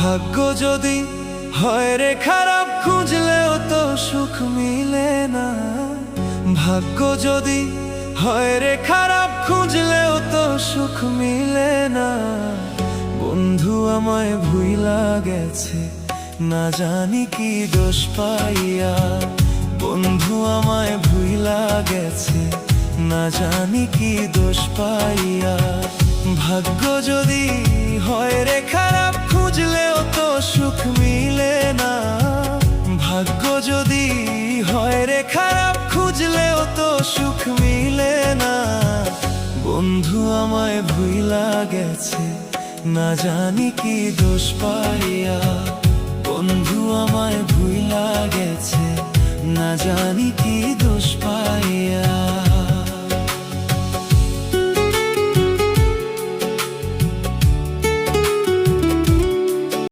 ভাগ্য যদি হয় রে খারাপ, খুঁজলেও তো সুখ মিলে না। ভাগ্য যদি হয় রে খারাপ, খুঁজলেও তো সুখ মিলে না। বন্ধু আমায় ভুইলা গেছে, না জানি কি দোষ পাইয়া। বন্ধু আমায় ভুইলা গেছে, না জানি কি দোষ পাইয়া। ভাগ্য যদি হয় রে খারাপ, খুঁজলেও তো সুখ মিলে না। ভাগ্য যদি হয় রে খারাপ, খুঁজলেও তো সুখ মিলে না। বন্ধু আমায় ভুইলা গেছে, না জানি কি দোষ পাই।